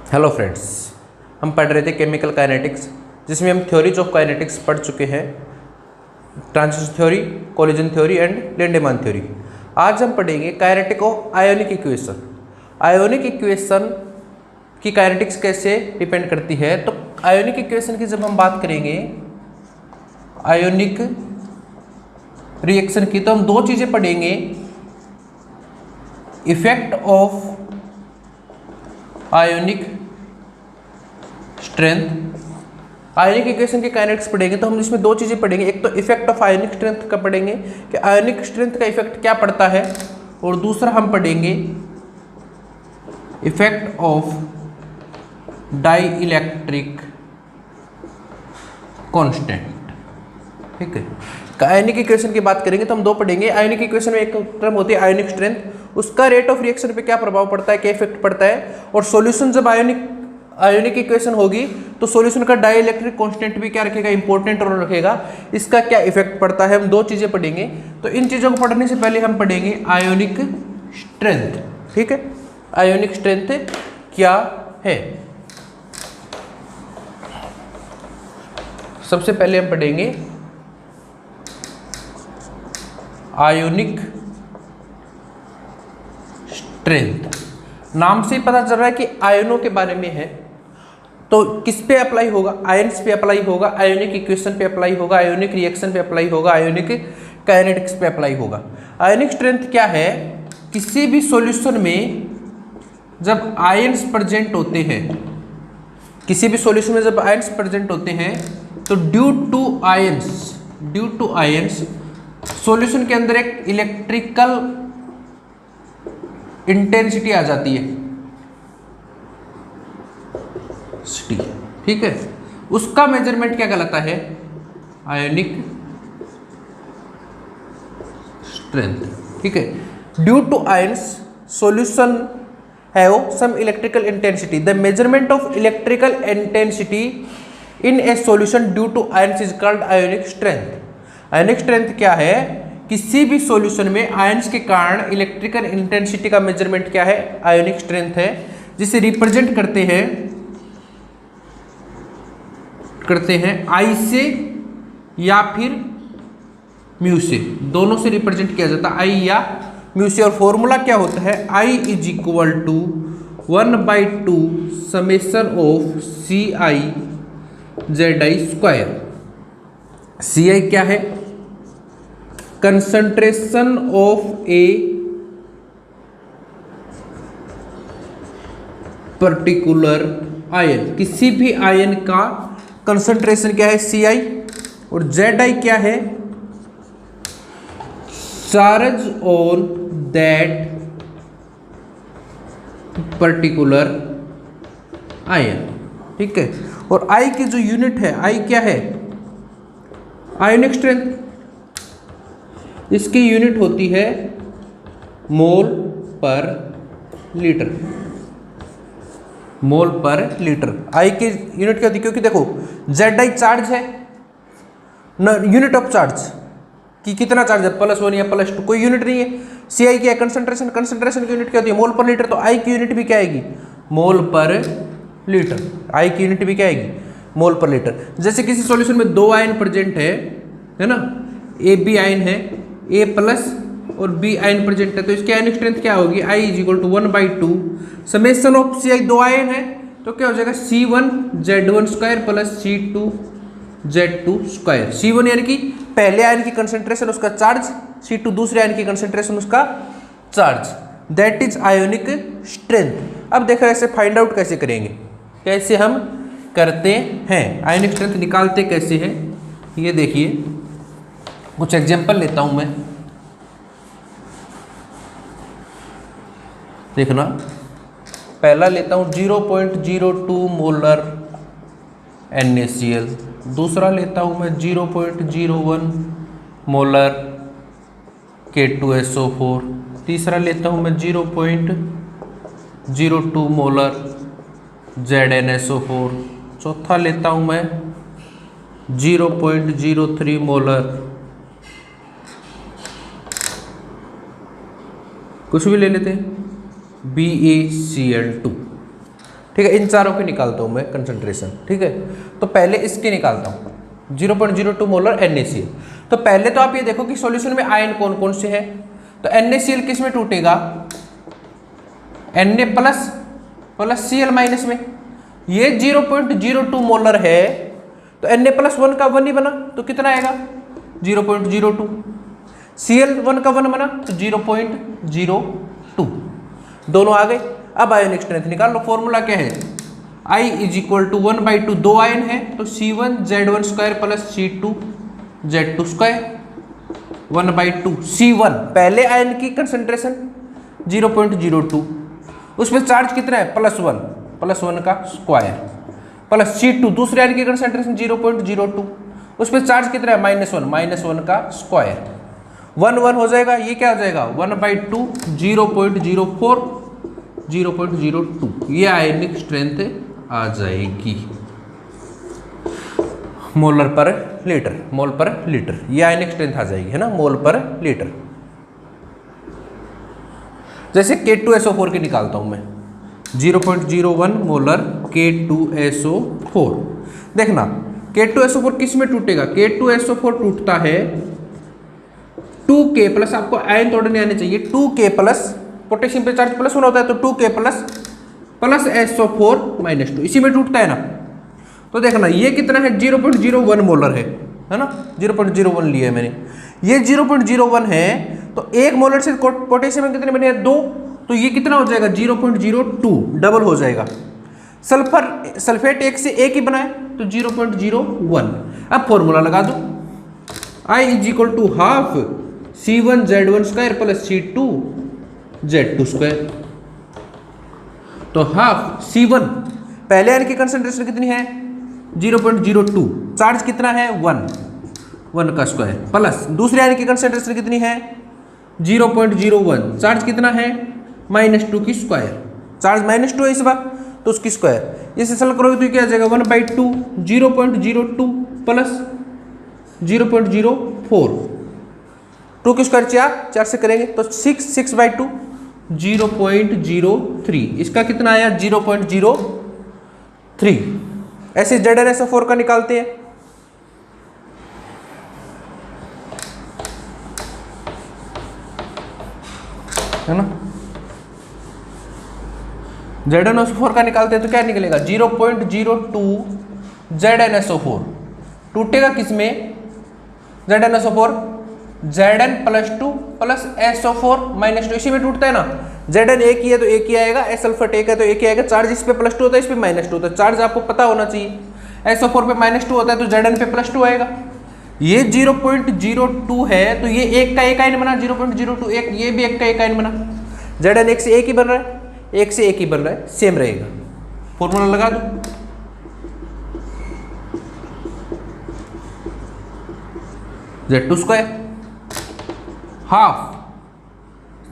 Hello friends, हम पढ़ रहे थे केमिकल काइनेटिक्स, जिसमें हम थ्योरीज ऑफ काइनेटिक्स पढ़ चुके हैं। Transition theory, collision theory and Lindemann theory. आज हम पढ़ेंगे kinetic of ionic equation. Ionic equation की काइनेटिक्स कैसे डिपेंड करती है। तो आयोनिक इक्वेशन की जब हम बात करेंगे, आयोनिक रिएक्शन की, तो हम दो चीज़ें पढ़ेंगे। Effect of ionic strength. Ionic equation के काइनेटिक्स पढ़ेंगे तो हम इसमें दो चीज़ें पढ़ेंगे। एक तो इफेक्ट ऑफ आयोनिक स्ट्रेंथ का पढ़ेंगे कि आयोनिक स्ट्रेंथ का इफेक्ट क्या पड़ता है, और दूसरा हम पढ़ेंगे effect of dielectric constant. ठीक है, आयोनिक इक्वेशन की बात करेंगे तो हम दो पढ़ेंगे। आयोनिक इक्वेशन में एक टर्म होती है आयोनिक स्ट्रेंथ, उसका रेट ऑफ रिएक्शन पे क्या प्रभाव पड़ता है, क्या इफेक्ट पड़ता है, और सॉल्यूशन जब आयोनिक इक्वेशन होगी तो सॉल्यूशन का डाई इलेक्ट्रिक कांस्टेंट भी क्या रखेगा, इंपॉर्टेंट रोल रखेगा, इसका क्या इफेक्ट पड़ता है। हम दो चीजें पढ़ेंगे। तो इन चीजों को पढ़ने से पहले हम पढ़ेंगे आयोनिक स्ट्रेंथ। ठीक है, आयोनिक स्ट्रेंथ क्या है। सबसे पहले हम पढ़ेंगे आयोनिक स्ट्रेंथ। नाम से ही पता चल रहा है कि आयनों के बारे में है, तो किस पे अप्लाई होगा, आयन्स पे अप्लाई होगा, आयोनिक इक्वेशन पे अप्लाई होगा, आयोनिक रिएक्शन पे अप्लाई होगा, आयोनिक काइनेटिक्स पे अप्लाई होगा। आयोनिक स्ट्रेंथ क्या है, किसी भी सॉल्यूशन में जब आयन्स प्रेजेंट होते हैं, किसी भी सॉल्यूशन में जब आयन्स प्रेजेंट होते हैं तो ड्यू टू आयन्स सॉल्यूशन के अंदर एक इलेक्ट्रिकल इंटेंसिटी आ जाती है। ठीक है, उसका मेजरमेंट क्या कहलाता है, आयोनिक स्ट्रेंथ। ठीक है, due to ions solution have some electrical intensity, the measurement of electrical intensity in a solution due to ions is called ionic strength. Ionic strength क्या है, किसी भी सॉल्यूशन में आयन्स के कारण इलेक्ट्रिकल इंटेंसिटी का मेजरमेंट क्या है, आयोनिक स्ट्रेंथ है, जिसे रिप्रेजेंट करते हैं आई से या फिर म्यू से, दोनों से रिप्रेजेंट किया जाता है, आई या म्यू से। और फॉर्मूला क्या होता है, I is equal to 1/2 summation of C I Z I square. C I क्या है, concentration of a particular ion, किसी भी आयन का कंसंट्रेशन क्या है, सी आई, और जेड आई क्या है, charge on that particular ion. ठीक है, और आई की जो यूनिट है, आई क्या है, आयोनिक स्ट्रेंथ, इसकी यूनिट होती है मोल पर लीटर। मोल पर लीटर आई की यूनिट क्या होती है, क्योंकि देखो जेड आई चार्ज है न, यूनिट ऑफ चार्ज कि कितना चार्ज है, +1 या +2, कोई यूनिट नहीं है। सी आई क्या है, कंसंट्रेशन, कंसंट्रेशन की यूनिट क्या होती है, मोल पर लीटर, तो आई की यूनिट भी क्या आएगी, मोल पर लीटर। आई की यूनिट भी क्या आएगी, मोल पर लीटर। जैसे किसी सॉल्यूशन में दो आयन प्रेजेंट है ना, ए बी आयन है, ए प्लस और बी आयन प्रेजेंट है, तो इसकी आयनिक स्ट्रेंथ क्या होगी, I is equal to 1/2 summation of C I, दो आयन है तो क्या हो जाएगा, C1Z1 square plus C2Z2 square. C1 यानी कि पहले आयन की कंसंट्रेशन, उसका चार्ज, C2 दूसरे आयन की कंसंट्रेशन, उसका charge, that is ionic strength. अब देखो ऐसे फाइंड आउट कैसे करेंगे, कैसे हम करते हैं, आयोनिक स्ट्रेंथ निकालते कैसे हैं, ये देखिए। कुछ एग्जांपल लेता हूं मैं, देखना। पहला लेता हूं 0.02 मोलर NaCl, दूसरा लेता हूं मैं 0.01 मोलर K2SO4, तीसरा लेता हूं मैं 0.02 मोलर ZnSO4, चौथा लेता हूं मैं 0.03 मोलर कुछ भी ले लेते हैं BaCl2। ठीक है, इन चारों के निकालता हूँ मैं कंसंट्रेशन। ठीक है, तो पहले इसके निकालता हूँ 0.02 मोलर NaCl। तो पहले तो आप ये देखो कि सॉल्यूशन में आयन कौन कौन से हैं। तो NaCl किस में टूटेगा, Na प्लस Cl माइनस में। ये 0.02 मोलर है तो Na+1 का 1 ही बना, तो कितना आएगा 0.02। Cl1 का 1 बना तो 0.02, दोनों आ गए। अब आयनिक स्ट्रेंथ निकाल लो। फॉर्मूला क्या है, I = 1/2, 2 आयन है तो C1Z12 प्लस C2Z22 1/2। C1 पहले आयन की कंसंट्रेशन 0.02, उसमें चार्ज कितना है +1 का स्क्वायर, प्लस C2 दूसरे आयन की कंसंट्रेशन 0.02, उसमें चार्ज कितना है -1 का स्क्वायर, 1 हो जाएगा। ये क्या हो जाएगा 1/2 0.04 0.02, ये आयनिक स्ट्रेंथ आ जाएगी मोल पर लीटर। ये आयनिक स्ट्रेंथ आ जाएगी, है ना, मोल पर लीटर। जैसे K2SO4 की निकालता हूं मैं 0.01 मोलर K2SO4। देखना K2SO4 किस में टूटेगा, K2SO4 टूटता है 2K प्लस, आपको आयन तोड़ने आने चाहिए 2K प्लस, पोटेशियम पे चार्ज +1 होता है तो 2K प्लस SO4 -2, इसी में टूटता है ना। तो देखना ये कितना है 0.01 मोलर है ना, 0.01 लिया है मैंने। ये 0.01 है तो 1 मोलर से पोटेशियम में कितने बने हैं 2, तो ये कितना हो जाएगा 0.02, डबल हो जाएगा। सल्फेट 1 से 1 ही बना है तो 0.01। अब फॉर्मूला लगा दो, I = half C1Z12 plus C2Z22। तो हाफ C1 पहले आयन की कंसंट्रेशन कितनी है 0.02, चार्ज कितना है 1 का स्क्वायर, प्लस दूसरे आयन की कंसंट्रेशन कितनी है 0.01, चार्ज कितना है -2 की स्क्वायर, चार्ज -2 है इस बार तो उसकी स्क्वायर, इसे सॉल्व करोगे तो क्या आ जाएगा 1/2 0.02 प्लस 0.04, 2 की स्क्वायर 4 से करेंगे तो 6/2 0.03, इसका कितना आया 0.03। ऐसे ZnSO4 का निकालते हैं। है ना, ZnSO4 का निकालते हैं तो क्या निकलेगा 0.02 ZnSO4 टूटेगा किसमें ZnSO4 Zn+2 प्लस SO4 -2, इसी में टूटता है ना। Zn एक ही है तो एक ही आएगा, S सल्फेट एक है तो एक ही आएगा, चार्ज इस पे +2 होता है इस पे -2 होता है, चार्ज आपको पता होना चाहिए। SO4 पे -2 होता है तो Zn पे +2 आएगा। ये 0.02 है तो ये एक का एक आयन बना 0.02, एक ये भी एक का एक आयन बना। Zn एक से एक ही बन रहा है, एक से एक ही बन रहा है, सेम रहेगा। फॉर्मूला लगा दो, Z22 हाफ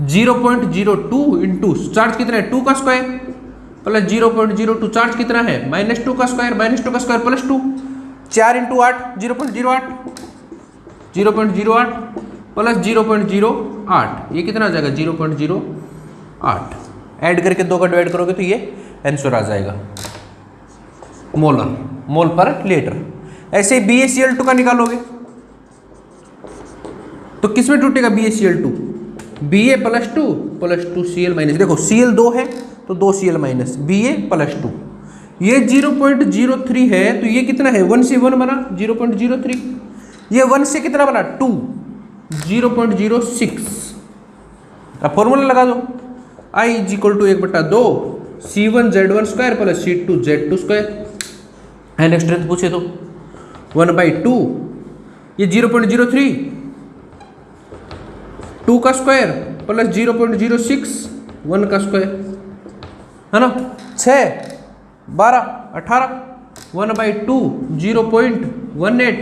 0.02 इंटू चार्ज कितना है 2 का स्क्वायर प्लस 0.02, चार्ज कितना है -2 का स्क्वायर प्लस 2, 4 इंटू 8 0.08 प्लस 0.08, ये कितना आ जाएगा 0.08, ऐड करके 2 का डिवाइड करोगे तो ये आंसर आ जाएगा मोल पर लीटर। ऐसे ही BaCl2 का निकालोगे तो किस में टूटेगा BaCl2 Ba+2 plus 2Cl minus, देखो Cl 2 है तो 2Cl माइनस, Ba+2, ये 0.03 है तो ये कितना है 1 से 1 बना 0.03, ये 1 से कितना बना 2 0.06। अब फॉर्मूला लगा दो, I = 1/2 C1Z12 plus C2Z22, ionic strength पूछे तो 1/2, ये 0.03 2 का स्क्वायर प्लस 0.06 1 का स्क्वायर, है ना, 6 12 18 1/2 0.18,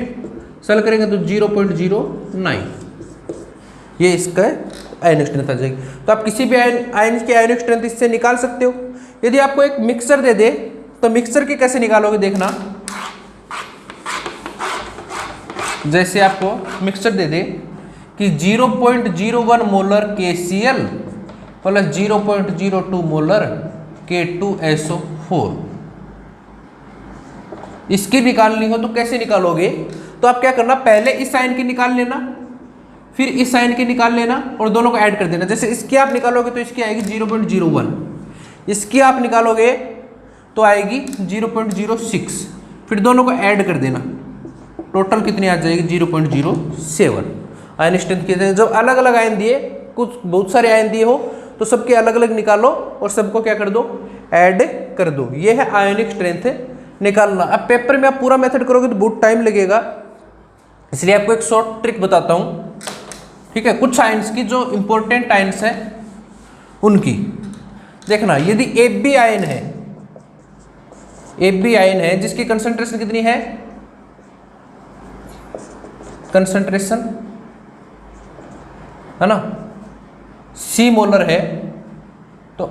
सॉल्व करेंगे तो 0.09, ये इसका आयनिक स्ट्रेंथ आ जाएगी। तो आप किसी भी आयन की आयनिक स्ट्रेंथ इससे निकाल सकते हो। यदि आपको एक मिक्सर दे दे तो मिक्सर की कैसे निकालोगे देखना, जैसे आपको मिक्सर दे दे कि 0.01 molar KCl plus 0.02 molar K2SO4 4। इसकी निकालनी हो तो कैसे निकालोगे? तो आप क्या करना, पहले इस साइन की निकाल लेना, फिर इस साइन की निकाल लेना और दोनों को ऐड कर देना। जैसे इसकी आप निकालोगे तो इसकी आएगी 0.01, इसकी आप निकालोगे तो आएगी 0.06, फिर दोनों को ऐड कर देना, टोटल कितनी आ जाएगी 0.07। आयन स्ट्रेंथ कितने, जब अलग अलग आयन दिए, कुछ बहुत सारे आयन दिए हो तो सबके अलग अलग निकालो और सबको क्या कर दो, ऐड कर दो। ये है आयनिक स्ट्रेंथ निकालना। अब पेपर में आप पूरा मेथड करोगे तो बहुत टाइम लगेगा, इसलिए आपको एक शॉर्ट ट्रिक बताता हूँ, ठीक है। कुछ आयन्स की जो इंपॉर्टेंट आयन्स है उनकी देखना। यदि Ab आयन है, Ab आयन है जिसकी कंसंट्रेशन कितनी है, कंसंट्रेशन है ना, C मोलर है, तो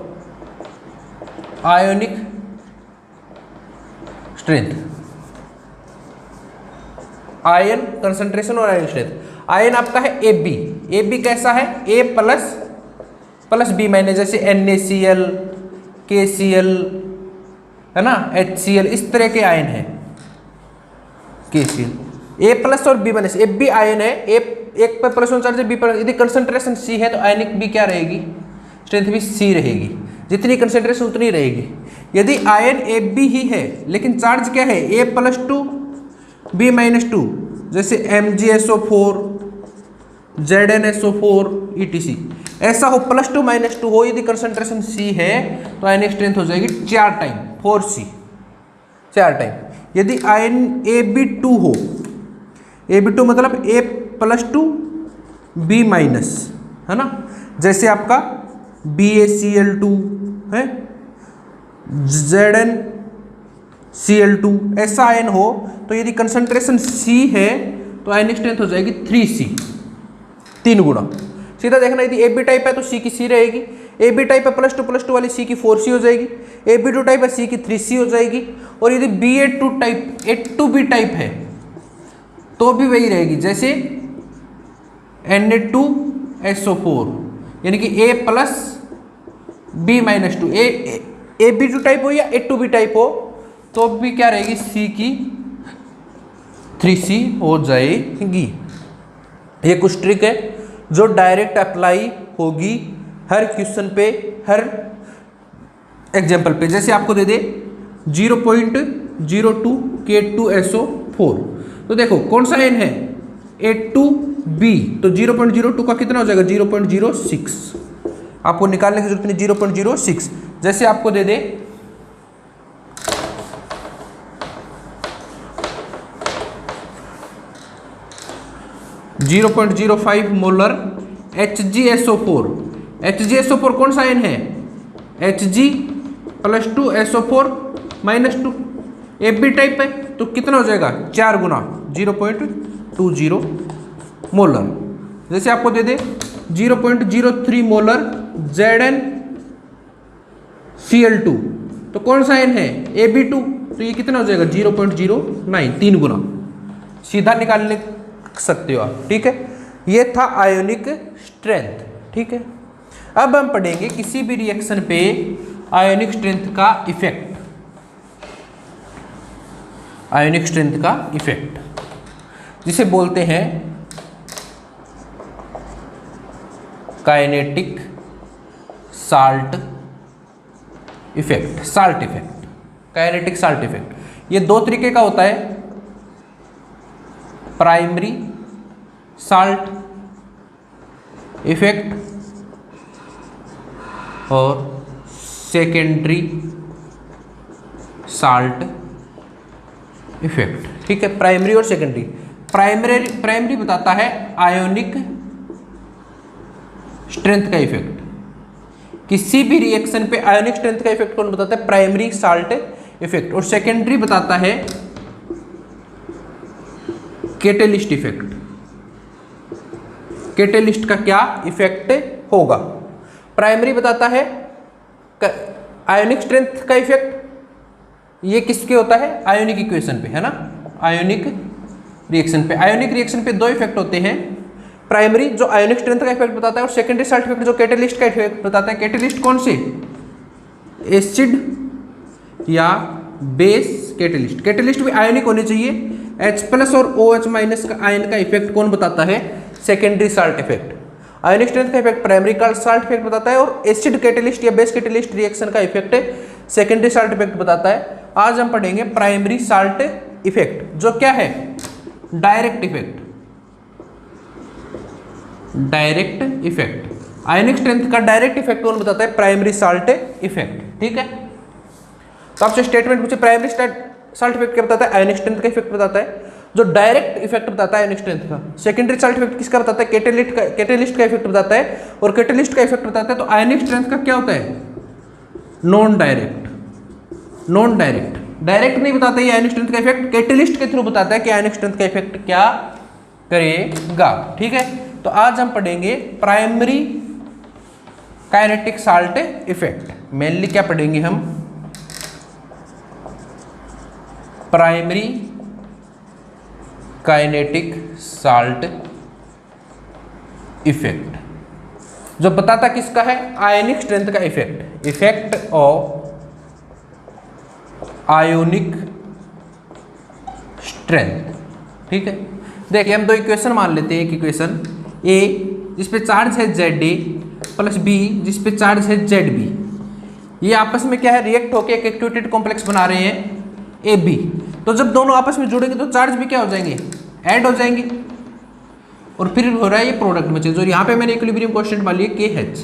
आयोनिक स्ट्रेंथ, आयन कंसंट्रेशन और आयन स्ट्रेंथ। आयन आपका है Ab, Ab कैसा है, A प्लस B माइनस, जैसे NaCl, KCl है ना, HCl, इस तरह के आयन है KCl। A प्लस और B माइनस, Ab आयन है, एक पर प्लस चार्ज है, B पर, यदि कंसंट्रेशन C है तो आयनिक B क्या रहेगी, स्ट्रेंथ भी C रहेगी, जितनी कंसंट्रेशन उतनी रहेगी। यदि आयन Ab ही है लेकिन चार्ज क्या है, A+2 B-2, जैसे MgSO4, ZnSO4 etc, ऐसा हो, +2 -2 हो, यदि कंसंट्रेशन C है तो आयनिक स्ट्रेंथ हो जाएगी 4 टाइम 4C, 4 टाइम। यदि आयन Ab2 हो, Ab2 मतलब A+2 B- है ना, जैसे आपका BaCl2 है, ZnCl2, ऐसा आयन हो तो यदि कंसंट्रेशन C है तो आयनिक स्ट्रेंथ हो जाएगी 3C, 3 गुना। सीधा देखना, यदि AB टाइप है तो C की C रहेगी, AB टाइप है +2 वाली C की 4C हो जाएगी, AB2 टाइप है C की 3C हो जाएगी, और यदि Ba2 टाइप A2B टाइप है तो भी वही रहेगी, जैसे Na2SO4, यानी कि A+ B-2, AB2 टाइप हो या A2B टाइप हो तो भी क्या रहेगी, C की 3C हो जाएगी। ये कुछ ट्रिक है जो डायरेक्ट अप्लाई होगी हर क्वेश्चन पे, हर एग्जाम्पल पे। जैसे आपको दे दे 0.02 K2SO4, तो देखो कौन सा आयन है, A2B, तो 0.02 का कितना हो जाएगा, 0.06, आपको निकालने की जरूरत नहीं, 0.06। जैसे आपको दे दे 0.05 मोलर HgSO4, HgSO4 कौन सा आयन है, Hg+2SO4 -2, Ab टाइप है तो कितना हो जाएगा, 4 गुना, 0.20 मोलर। जैसे आपको दे दे 0.03 मोलर ZnCl2, तो कौन सा आयन है, Ab2, तो ये कितना हो जाएगा, 0.09, 3 गुना, सीधा निकालने सकते हो आप, ठीक है। ये था आयोनिक स्ट्रेंथ, ठीक है। अब हम पढ़ेंगे किसी भी रिएक्शन पे आयोनिक स्ट्रेंथ का इफेक्ट, आयोनिक स्ट्रेंथ का इफेक्ट जिसे बोलते हैं kinetic salt effect, salt effect, kinetic salt effect. ये 2 तरीके का होता है, प्राइमरी साल्ट इफेक्ट और सेकेंडरी साल्ट इफेक्ट, ठीक है। प्राइमरी और सेकेंडरी। प्राइमरी बताता है आयोनिक स्ट्रेंथ का इफेक्ट, किसी भी रिएक्शन पे आयोनिक स्ट्रेंथ का इफेक्ट कौन बताता है, प्राइमरी साल्ट इफेक्ट। और सेकेंडरी बताता है कैटेलिस्ट इफेक्ट, कैटेलिस्ट का क्या इफेक्ट होगा। प्राइमरी बताता है आयोनिक स्ट्रेंथ का इफेक्ट, ये किसके होता है, आयोनिक इक्वेशन पे, है ना, आयोनिक रिएक्शन पे। आयोनिक रिएक्शन पे 2 इफेक्ट होते हैं, प्राइमरी जो आयोनिक स्ट्रेंथ का इफेक्ट बताता है और सेकेंडरी साल्ट इफेक्ट जो कैटेलिस्ट का इफेक्ट बताता है। कैटेलिस्ट कौन से, एसिड या बेस कैटेलिस्ट। कैटेलिस्ट भी आयनिक होने चाहिए। H+ और OH- का आयन का इफेक्ट कौन बताता है? Secondary salt effect. Ionic strength का इफेक्ट प्राइमरी साल्ट इफेक्ट बताता है, और एसिड कैटेलिस्ट या बेस कैटेलिस्ट रिएक्शन का इफेक्ट सेकेंडरी साल्ट इफेक्ट बताता है। आज हम पढ़ेंगे प्राइमरी साल्ट इफेक्ट, जो क्या है? Direct effect. Direct effect, ionic strength का डायरेक्ट इफेक्ट कौन बताता है? Primary salt effect. ठीक है, तो आपसे स्टेटमेंट पूछे प्राइमरी साल्ट इफेक्ट क्या बताता है? आयनिक स्ट्रेंथ का इफेक्ट बताता है। जो डायरेक्ट इफेक्ट बताता है आयनिक स्ट्रेंथ का। सेकेंडरी साल्ट इफेक्ट किसका बताता है? कैटेलिस्ट का इफेक्ट बताता है, और कैटेलिस्ट का इफेक्ट बताता है। तो आयनिक स्ट्रेंथ का क्या होता है? Non direct. Non direct, direct नहीं बताता है आयनिक स्ट्रेंथ का इफेक्ट, कैटेलिस्ट के थ्रू बताता है कि आयनिक स्ट्रेंथ का इफेक्ट क्या करेगा। ठीक है, तो आज हम पढ़ेंगे primary kinetic salt effect. Mainly क्या पढ़ेंगे हम? प्राइमरी काइनेटिक साल्ट इफेक्ट, जो बताता किसका है? आयनिक स्ट्रेंथ का effect. Effect of ionic strength. ठीक है, देखिए हम दो इक्वेशन मान लेते हैं। एक इक्वेशन ए जिसपे चार्ज है ZA प्लस B जिसपे चार्ज है ZB, ये आपस में क्या है? रिएक्ट होकर एक एक्टिवेटेड कॉम्प्लेक्स बना रहे हैं AB। तो जब दोनों आपस में जुड़ेंगे तो चार्ज भी क्या हो जाएंगे? ऐड हो जाएंगे, और फिर हो रहा है ये प्रोडक्ट में चेंज। और यहाँ पे मैंने इक्विलिब्रियम कांस्टेंट मान लिया KH।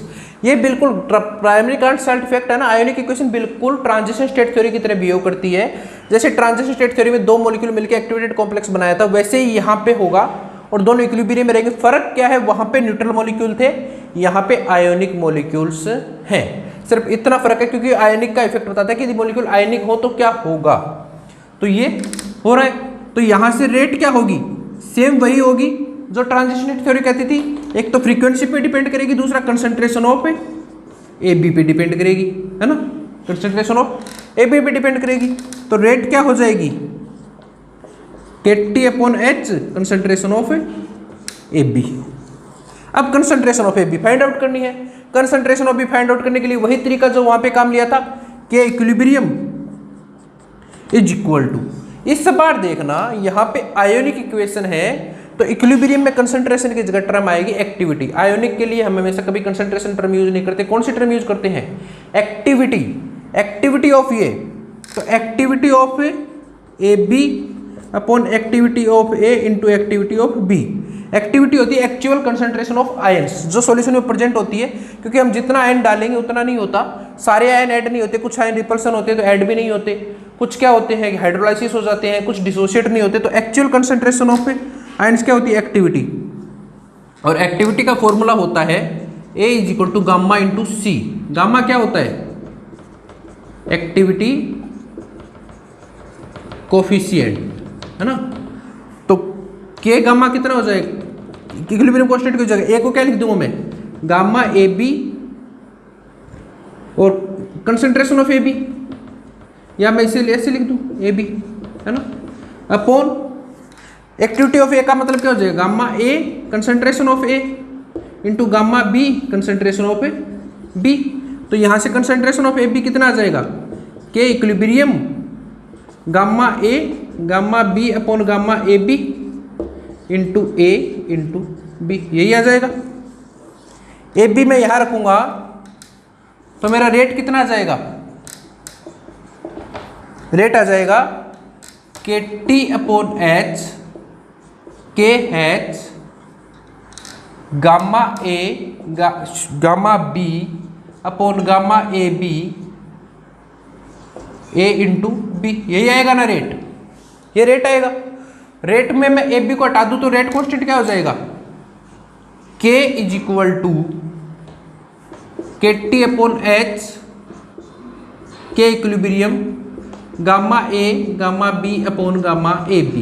ये बिल्कुल प्राइमरी काइनेटिक साल्ट इफेक्ट है ना, आयोनिक इक्वेशन बिल्कुल ट्रांजिशन स्टेट थ्योरी की तरह बिहेव करती है। जैसे ट्रांजिशन स्टेट थ्योरी में दो मॉलिक्यूल मिलकर एक्टिवेटेड कॉम्प्लेक्स बनाया था, वैसे ही यहाँ पे होगा, और दोनों इक्विलिब्रियम में रहेंगे। फर्क क्या है? वहाँ पे न्यूट्रल मॉलिक्यूल थे, यहाँ पे आयोनिक मॉलिक्यूल्स हैं। सिर्फ इतना फर्क है, क्योंकि आयोनिक का इफेक्ट बताता है कि यदि मॉलिक्यूल आयोनिक हो तो क्या होगा। तो ये हो रहा है, तो यहाँ से रेट क्या होगी? सेम वही होगी जो ट्रांजिशन थ्योरी कहती थी। एक तो फ्रीक्वेंसी पे डिपेंड करेगी, दूसरा कंसंट्रेशन ऑफ AB पे डिपेंड करेगी, है ना। कंसंट्रेशन ऑफ AB पे डिपेंड करेगी, तो रेट क्या हो जाएगी? KT/H concentration of AB। अब concentration of AB find out करनी है। Concentration of B find out करने के लिए वही तरीका जो वहां पे काम लिया था, K equilibrium is equal to. इस बार देखना यहाँ पे आयोनिक इक्वेशन है, तो इक्विलिब्रियम में कंसंट्रेशन की जगह टर्म आएगी एक्टिविटी। आयोनिक के लिए हम हमेशा कभी कंसंट्रेशन टर्म यूज नहीं करते। कौन सी टर्म यूज करते हैं? एक्टिविटी। एक्टिविटी ऑफ ये, तो activity of AB upon activity of A into activity of B। Activity होती है एक्चुअल कंसंट्रेशन ऑफ आयंस, जो सॉल्यूशन में प्रेजेंट होती है। क्योंकि हम जितना आयन डालेंगे उतना नहीं होता, सारे आयन ऐड नहीं होते, कुछ आयन रिपल्सन होते हैं तो ऐड भी नहीं होते, कुछ क्या होते हैं हाइड्रोलाइसिस हो जाते हैं, कुछ डिसोसिएट नहीं होते। तो एक्चुअल कंसंट्रेशन ऑफ आयंस क्या होती है? एक्टिविटी। और एक्टिविटी का फॉर्मूला होता है A is equal to gamma into C। Gamma क्या होता है? एक्टिविटी कोफिशिएंट, है ना। तो K गामा कितना हो जाएगा? इक्विलिब्रियम कांस्टेंट की जगह A को क्या लिख दूंगा मैं? गामा AB और कंसंट्रेशन ऑफ AB, या मैं इसे ऐसे लिख दूं AB, है ना, अपॉन एक्टिविटी ऑफ A का मतलब क्या हो जाएगा? Gamma A concentration of A into gamma B concentration of B। तो यहाँ से कंसंट्रेशन ऑफ AB कितना आ जाएगा? K equilibrium gamma A gamma B upon gamma AB into A into B, यही आ जाएगा। AB मैं यहाँ रखूंगा तो मेरा रेट कितना आ जाएगा? रेट आ जाएगा KT/H KH gamma A gamma B upon gamma AB A into B, यही आएगा ना रेट। ये रेट आएगा। रेट में मैं AB को हटा दूं तो रेट कांस्टेंट क्या हो जाएगा? K is equal to KT/H K equilibrium gamma A gamma B upon gamma AB,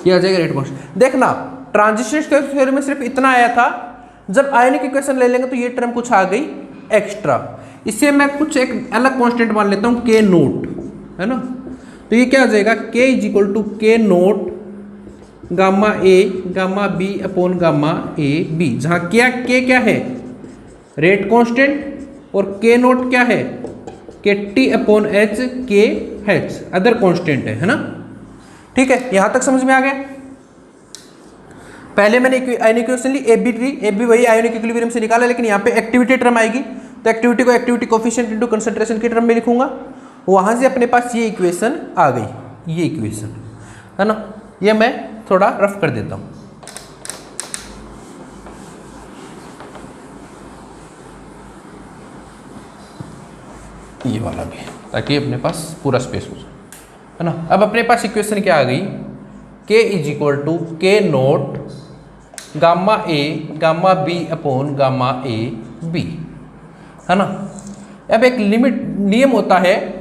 ये आ जाएगा रेट कांस्टेंट। देखना ट्रांजिशन थ्योरी में सिर्फ इतना आया था, जब आयनिक इक्वेशन ले लेंगे तो ये टर्म कुछ आ गई एक्स्ट्रा। इससे मैं कुछ एक अलग कांस्टेंट मान लेता हूँ K नोट, है ना। तो ये क्या आ जाएगा? K is equal to K naught gamma A gamma B upon gamma AB, जहाँ K क्या है? रेट कांस्टेंट, और K नोट क्या है? कि T/H के H अदर कांस्टेंट है ना। ठीक है, यहां तक समझ में आ गया। पहले मैंने आयनिक इक्वेशन ली AB वही आयनिक इक्विलिब्रियम से निकाला, लेकिन यहाँ पे एक्टिविटी टर्म आएगी तो एक्टिविटी को एक्टिविटी कोफिशिएंट इनटू कंसंट्रेशन की टर्म में लिखूंगा। वहां से अपने पास ये इक्वेशन आ गई, ये इक्वेशन है ना। ये मैं थोड़ा रफ कर देता हूं। ये वाला भी, ताकि अपने पास पूरा स्पेस हो जाए, है ना। अब अपने पास इक्वेशन क्या आ गई, K = K0 gamma A gamma B upon gamma A B, है ना। अब एक लिमिट नियम होता है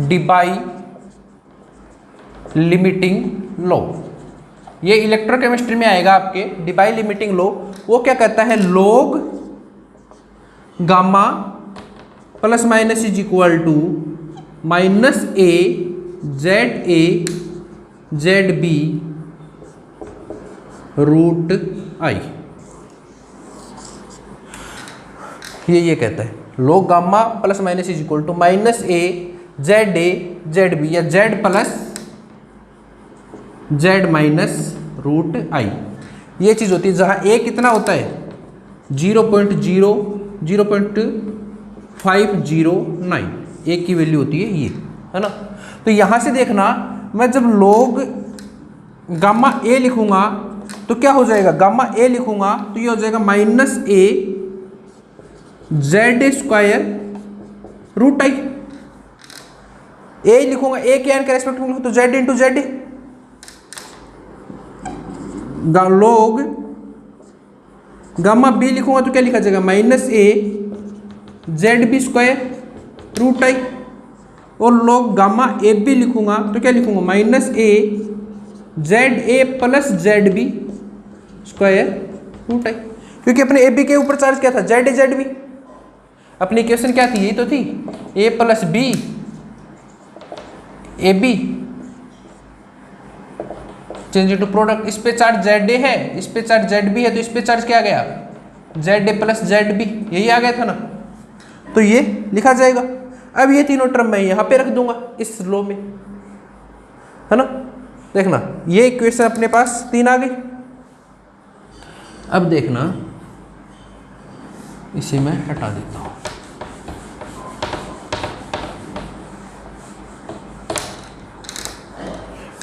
डिबाई लिमिटिंग लॉ, ये इलेक्ट्रोकेमिस्ट्री में आएगा आपके। डिबाई लिमिटिंग लॉ वो क्या कहता है, log gamma plus minus is equal to minus A ZA ZB root I। ये कहता है log gamma plus minus is equal to minus A ZA ZB या Z plus Z minus root I। ये चीज़ होती है जहाँ A कितना होता है 0.509, A की वैल्यू होती है ये, है ना। तो यहाँ से देखना, मैं जब लॉग गामा A लिखूंगा तो क्या हो जाएगा, गामा A लिखूंगा तो ये हो जाएगा minus A Z² root I। A लिखूंगा, A के n के रेस्पेक्ट में तो Z into Z। Log gamma B लिखूंगा तो क्या लिखा जाएगा, minus A ZB² root I। और लॉग गामा AB लिखूंगा तो क्या लिखूंगा, minus A ZA plus ZB² root I। क्योंकि अपने AB के ऊपर चार्ज क्या था, ZA ZB। अपनी इक्वेशन क्या थी, यही तो थी, A plus B AB change to product. इस पे चार्ज ZA है, इस पे चार्ज ZB है, तो इस पे चार्ज क्या आ गया, ZA प्लस ZB, यही आ गया था ना। तो ये लिखा जाएगा। अब ये तीनों टर्म मैं यहाँ पे रख दूंगा इस लो में, है ना। देखना ये इक्वेशन अपने पास 3 आ गई। अब देखना इसे मैं हटा देता हूँ।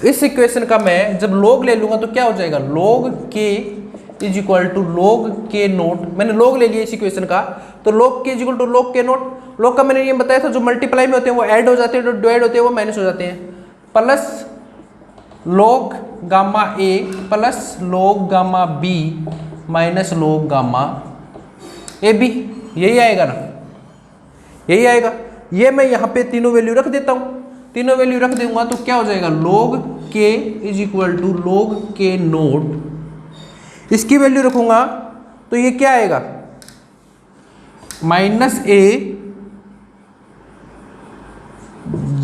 इस इक्वेशन का मैं जब लॉग ले लूंगा तो क्या हो जाएगा, log K is equal to log K0। मैंने log ले लिया इस इक्वेशन का, तो log K is equal to log K0। log का मैंने ये बताया था, जो मल्टीप्लाई में होते हैं वो ऐड हो जाते हैं, जो डिवाइड होते हैं वो माइनस हो जाते हैं। Plus log gamma A plus log gamma B minus log gamma AB, यही आएगा ना, यही आएगा। ये मैं यहाँ पे तीनों वैल्यू रख देता हूँ। तीनों वैल्यू रख दूंगा तो क्या हो जाएगा, log K is equal to log K0। इसकी वैल्यू रखूंगा तो ये क्या आएगा, minus A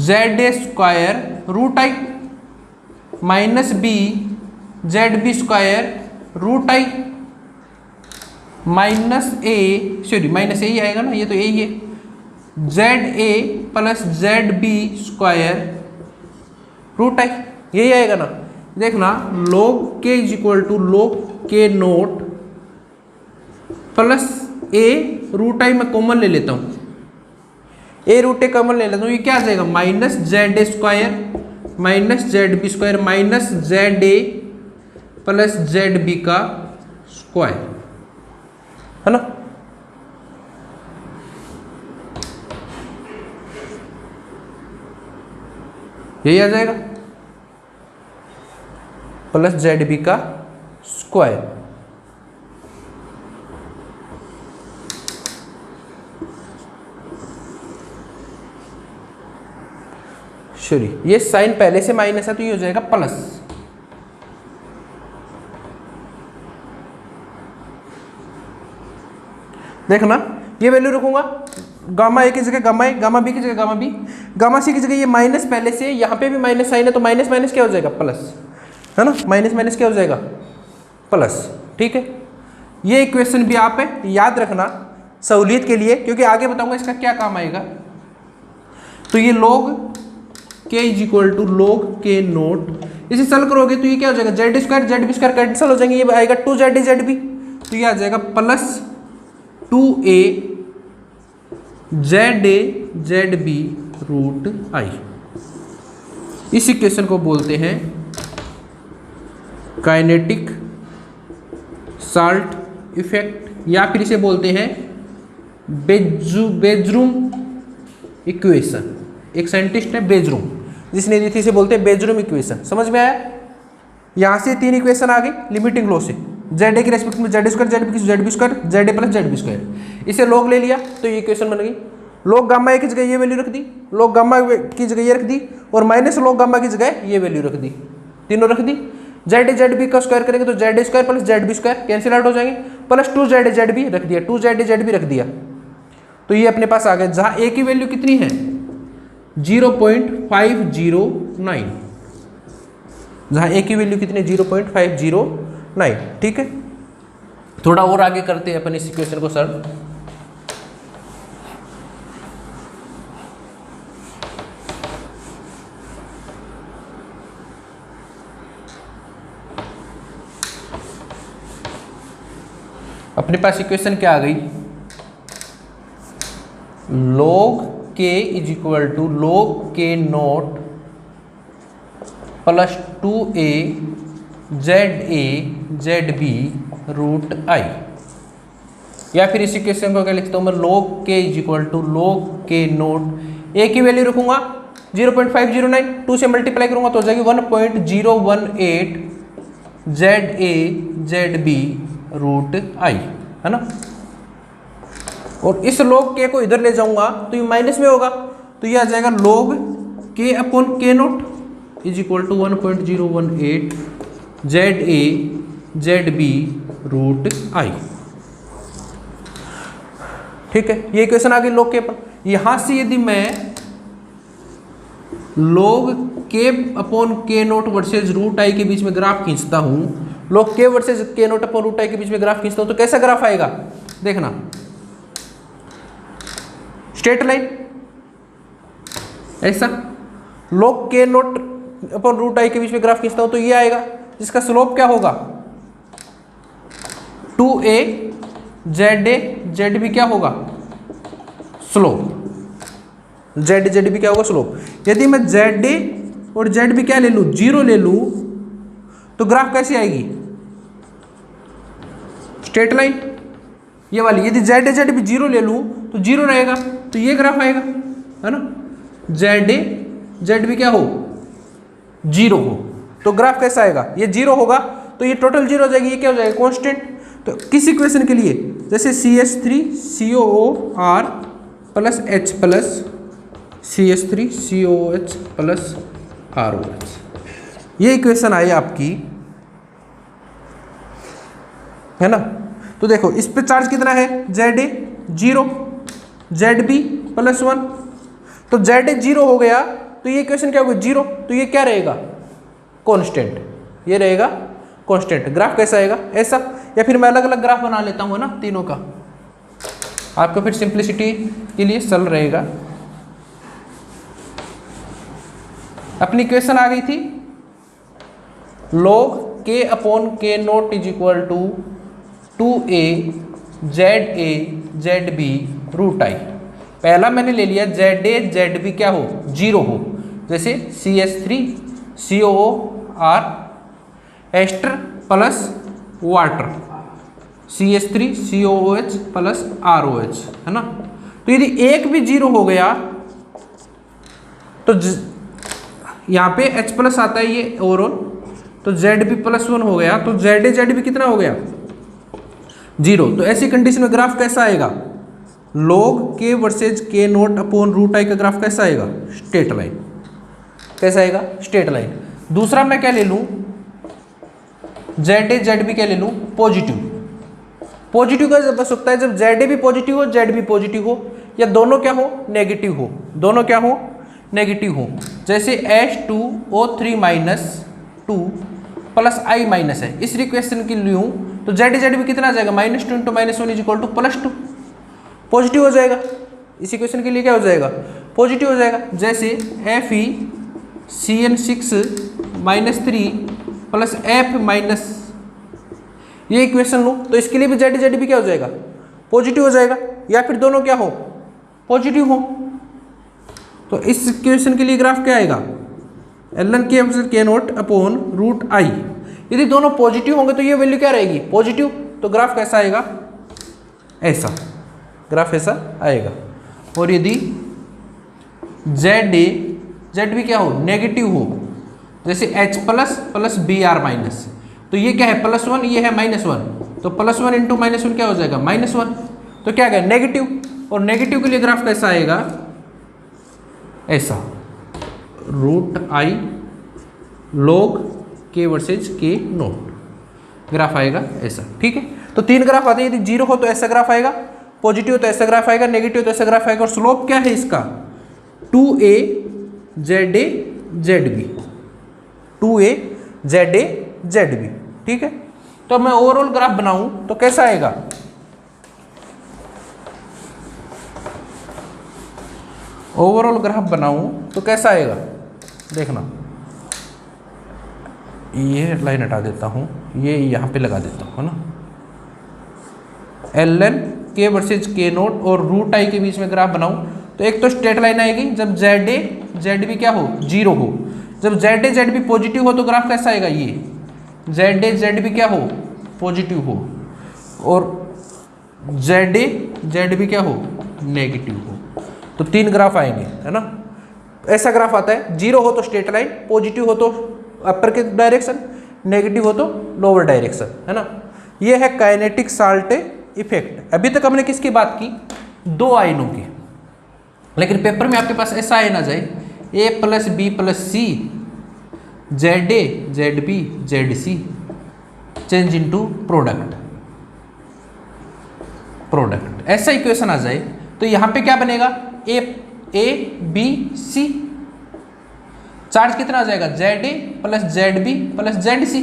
ZA² root I minus B ZB² root I minus ही आएगा ना, ये तो यही है, ZA plus ZB² root I, यही आएगा ना। देखना log K is equal to log K0 plus A root I मैं कॉमन ले लेता हूँ, A रूट A कॉमन ले लेता हूँ, ये क्या आ जाएगा, minus ZA² minus ZB² minus ZA plus ZB का स्क्वायर, है ना। यही आ जाएगा प्लस ZB का स्क्वायर। सॉरी, ये साइन पहले से माइनस है तो ये हो जाएगा प्लस। देखना ये वैल्यू रखूंगा, गामा A की जगह गामा A, गामा B की जगह गामा B, गामा C की जगह ये माइनस पहले से, यहाँ पे भी माइनस साइन है तो माइनस माइनस क्या हो जाएगा, प्लस, है ना। माइनस माइनस क्या हो जाएगा, प्लस। ठीक है, ये इक्वेशन भी आप याद रखना, सहूलियत के लिए, क्योंकि आगे बताऊंगा इसका क्या काम आएगा। तो ये log k is equal to log k naught, इसे सॉल्व करोगे तो ये क्या हो जाएगा, Z square Z B square cancel हो जाएंगे, ये आएगा 2z जेड बी, तो ये आ जाएगा plus 2a Z A Z B root I. इस इक्वेशन को बोलते हैं काइनेटिक साल्ट इफेक्ट, या फिर इसे बोलते हैं बेजरूम इक्वेशन। एक साइंटिस्ट है बेजरूम, जिसने दी थी, इसे बोलते हैं बेजरूम इक्वेशन। समझ में आया? यहां से 3 इक्वेशन आ गई लिमिटिंग लॉ से, जेड ए के रेस्पेक्ट में Z square Z B square Z A plus Z B square, इसे लॉग ले लिया तो ये इक्वेशन बन गई। लॉग गामा ए की जगह ये वैल्यू रख दी, लॉग गामा की जगह ये रख दी, और माइनस लॉग गामा की जगह ये वैल्यू रख दी, तीनों रख दी। जेड ए जेड बी का स्क्वायर करेंगे तो Z square plus Z B square cancel out हो जाएंगे, plus 2 Z A Z B रख दिया, 2 जेड ए जेड बी रख दिया, तो ये अपने पास आ गया, जहां ए की वैल्यू कितनी है 0.509, जहां ए की वैल्यू कितनी 0.509। ठीक है, थोड़ा और आगे करते हैं अपन इस इक्वेशन को सर। अपने पास इक्वेशन क्या आ गई, log k is equal to log k naught plus 2a Z B root I, या फिर इस इक्वेशन को क्या लिखता हूं मैं, log k is equal to log k naught, a की वैल्यू रखूंगा 0.509, 2 से मल्टीप्लाई करूंगा तो हो जाएगी 1.018 जेड बी रूट आई, है ना। और इस log k को इधर ले जाऊंगा तो ये माइनस में होगा, तो ये आ जाएगा log k upon k naught is equal to 1.018 Z B root I. ठीक है, ये इक्वेशन आ गई log k पर। यहां से यदि मैं log k upon k naught versus root I के बीच में ग्राफ खींचता हूं, log k versus k naught upon root I के बीच में ग्राफ खींचता हूं, तो कैसा ग्राफ आएगा देखना, स्ट्रेट लाइन ऐसा। log k naught upon root I के बीच में ग्राफ खींचता हूं तो ये आएगा, जिसका स्लोप क्या होगा 2a जेड बी क्या होगा स्लोप, जेड बी क्या होगा स्लोप। यदि मैं जेड ए और जेड बी क्या ले लूं, 0 ले लूं, तो ग्राफ कैसी आएगी, स्ट्रेट लाइन ये वाली। यदि जेड ए जेड बी 0 ले लूं तो 0 रहेगा, तो ये ग्राफ आएगा, है ना। जेड ए जेड बी क्या हो 0 हो, तो ग्राफ कैसा आएगा, ये 0 होगा तो ये टोटल 0 हो जाएगी, ये क्या हो जाएगा कांस्टेंट। तो किस इक्वेशन के लिए, जैसे CH3COOR plus H plus CH3COOH plus ROH, ये इक्वेशन आई आपकी, है ना। तो देखो इस पे चार्ज कितना है, Z A 0 Z B plus 1, तो जेड ए 0 हो गया तो ये इक्वेशन क्या होगी 0, तो ये क्या रहेगा कांस्टेंट, ये रहेगा कांस्टेंट। ग्राफ कैसा आएगा ऐसा, या फिर मैं अलग अलग ग्राफ बना लेता हूँ ना तीनों का, आपको फिर सिंप्लिसिटी के लिए सरल रहेगा। अपनी इक्वेशन आ गई थी log k upon k naught is equal to 2a Z B root I. पहला मैंने ले लिया जेड ए जेड बी क्या हो 0 हो, जैसे CH3COOR ester plus water CH3COOH plus ROH, है ना। तो यदि एक भी 0 हो गया तो यहाँ पे H प्लस आता है ये ओवरऑल, तो ZB प्लस 1 हो गया, तो ZA ZB कितना हो गया 0। तो ऐसी कंडीशन में ग्राफ कैसा आएगा, log k versus k naught upon root I का ग्राफ कैसा आएगा, स्ट्रेट लाइन। कैसा आएगा, स्ट्रेट लाइन। दूसरा मैं क्या ले लूँ, ZA ZB क्या ले लूँ, पॉजिटिव। पॉजिटिव का बस होता है जब ZA भी पॉजिटिव हो जेड भी पॉजिटिव हो, या दोनों क्या हो नेगेटिव हो, दोनों क्या हो नेगेटिव हो। जैसे H2O3 -2 प्लस I माइनस है, इस इक्वेशन की लूँ तो ZA ZB कितना आ जाएगा -2 × -1 = +2। पॉजिटिव हो जाएगा। इस इक्वेशन के लिए क्या हो जाएगा, पॉजिटिव हो जाएगा। जैसे FeCN6-3 प्लस F माइनस, ये इक्वेशन लूँ तो इसके लिए भी जेड भी क्या हो जाएगा, पॉजिटिव हो जाएगा, या फिर दोनों क्या हो, पॉजिटिव हो। तो इस इक्वेशन के लिए ग्राफ क्या आएगा, ln(k0/√i). यदि दोनों पॉजिटिव होंगे तो ये वैल्यू क्या रहेगी, पॉजिटिव। तो ग्राफ कैसा आएगा, ऐसा ग्राफ ऐसा आएगा। और यदि जेड भी क्या हो, नेगेटिव हो, जैसे H प्लस BR माइनस, तो ये क्या है +1, ये है -1, तो +1 × -1 क्या हो जाएगा, -1। तो क्या गया, नेगेटिव। और नेगेटिव के लिए ग्राफ कैसा आएगा, ऐसा √i log k versus k note, graph आएगा ऐसा। ठीक है, तो 3 ग्राफ आते हैं। यदि 0 हो तो ऐसा ग्राफ आएगा, पॉजिटिव तो ऐसा ग्राफ आएगा, नेगेटिव तो ऐसा ग्राफ आएगा। और स्लोप क्या है इसका, 2a ZA ZB, 2a ZA ZB। ठीक है, तो मैं ओवरऑल ग्राफ बनाऊं तो कैसा आएगा, ओवरऑल ग्राफ बनाऊं तो कैसा आएगा, देखना, ये लाइन हटा देता हूं, ये यहाँ पे लगा देता हूँ ना, ln k versus k note और √i के बीच में ग्राफ बनाऊं तो एक तो स्ट्रेट लाइन आएगी जब ZA ZB क्या हो, 0 हो। जब ZA ZB पॉजिटिव हो तो ग्राफ कैसा आएगा, ये ZA ZB क्या हो, पॉजिटिव हो, और ZA ZB क्या हो, नेगेटिव हो। तो 3 ग्राफ आएंगे, है ना। ऐसा ग्राफ आता है, 0 हो तो स्ट्रेट लाइन, पॉजिटिव हो तो अपर के डायरेक्शन, नेगेटिव हो तो लोअर डायरेक्शन, है ना। ये है काइनेटिक साल्ट इफेक्ट। अभी तक हमने किसकी बात की, 2 आयनों की, लेकिन पेपर में आपके पास ऐसा आयन आ जाए A + B + C ZA ZB ZC change into product, ऐसा इक्वेशन आ जाए तो यहाँ पे क्या बनेगा, A B C, चार्ज कितना आ जाएगा, ZA + ZB + ZC।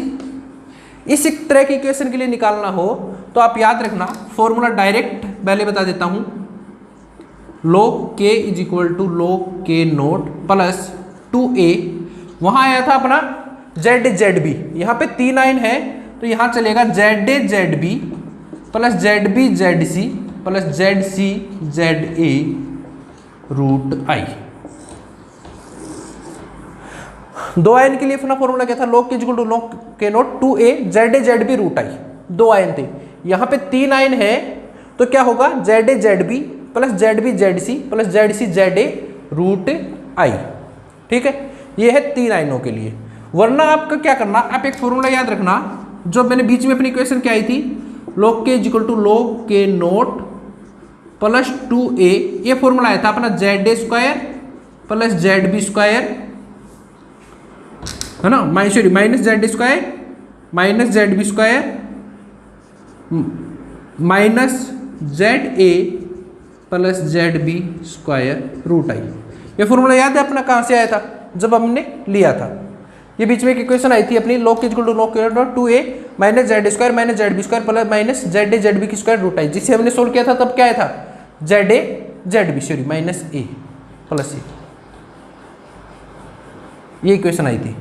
इस एक तरह की इक्वेशन के लिए निकालना हो तो आप याद रखना, फॉर्मूला डायरेक्ट पहले बता देता हूं, log k = log k naught plus 2a, वहां आया था अपना ZA ZB, यहाँ पे 3 आयन है तो यहाँ चलेगा ZA ZB + ZB ZC + ZC ZA √i। 2 ion के लिए अपना फॉर्मूला क्या था, log k = log k note 2a ZA ZB √i। 2 ion थे, यहाँ पे 3 आयन है तो क्या होगा, ZA ZB + ZB ZC + ZC ZA √i। ठीक है, ये है 3 आयनों के लिए। वरना आपका क्या करना, आप एक फॉर्मूला याद रखना, जो मैंने बीच में अपनी इक्वेशन क्या आई थी, log k = log k naught plus 2a, ये फॉर्मूला आया था अपना ZA² + ZB², है ना, -ZA² -ZB² -ZA + ZB² √i। ये फॉर्मूला याद है अपना, कहाँ से आया था, जब हमने लिया था। ये बीच में एक इक्वेशन आई थी अपनी, log k = log k note 2a -ZA² -ZB² + ZA ZB² √i, जिसे हमने सोल्व किया था तब क्या आया था, ZA ZB -a + a, ये इक्वेशन आई थी।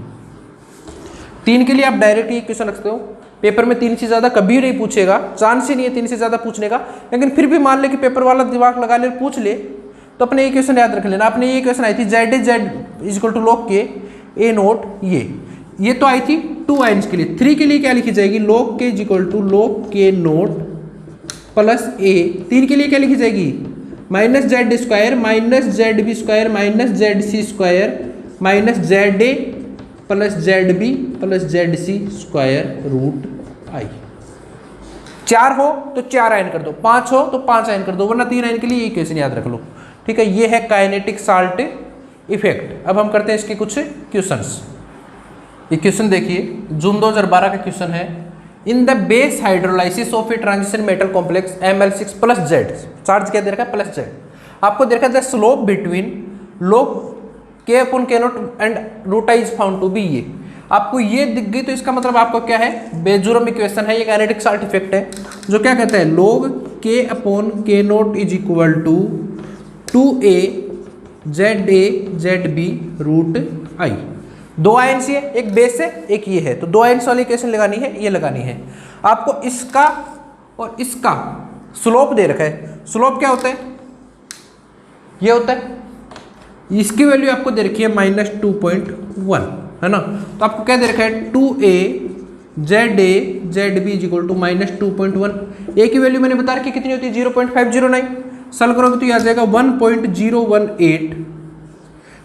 3 के लिए आप डायरेक्ट ये इक्वेशन रखते हो, पेपर में 3 से ज़्यादा कभी नहीं पूछेगा, चांस ही नहीं है 3 से ज़्यादा पूछने का। लेकिन फिर भी मान ले कि पेपर वाला दिमाग लगा ले, पूछ ले, तो अपने इक्वेशन याद रख लेना। अपने ये इक्वेशन आई थी ZA Z = log k a note, ये तो आई थी 2 आयन्स के लिए। 3 के लिए क्या लिखी जाएगी, log k = log k naught plus a। 3 के लिए क्या लिखी जाएगी, -ZA² -ZB² -ZC² ZA + ZB + ZC² √i। 4 हो तो 4 आयन कर दो, 5 हो तो 5 आयन कर दो, वरना 3 आयन के लिए इक्वेशन याद रख लो। ठीक है, ये है काइनेटिक साल्ट इफेक्ट। अब हम करते हैं इसके कुछ क्वेश्चंस। ये क्वेश्चन देखिए, जून 2012 का क्वेश्चन है। In the base hydrolysis of a transition metal complex Ml6 + Z, charge क्या दे रखा है, +Z। आपको दे रखा है the slope between log k/k naught and √i is found to be. ये आपको ये दिख गई तो इसका मतलब आपको क्या है, बेजुरम इक्वेशन है, ये काइनेटिक साल्ट इफेक्ट है, जो क्या कहता है, log K upon K naught is equal to 2a ZA root I. दो आयंस है, एक बेस है एक ये है, तो दो आयंस वाली इक्वेशन लगानी है, ये लगानी है। आपको इसका और इसका स्लोप दे रखा है। स्लोप क्या होता है? ये होता है, इसकी वैल्यू आपको दे रखी है -2.1, है ना। तो आपको क्या दे रखा है 2a ZA is equal to -2.1। A की वैल्यू मैंने बता रखी कितनी होती है 0.509। सॉल्व करोगे तो ये आ जाएगा 1.018।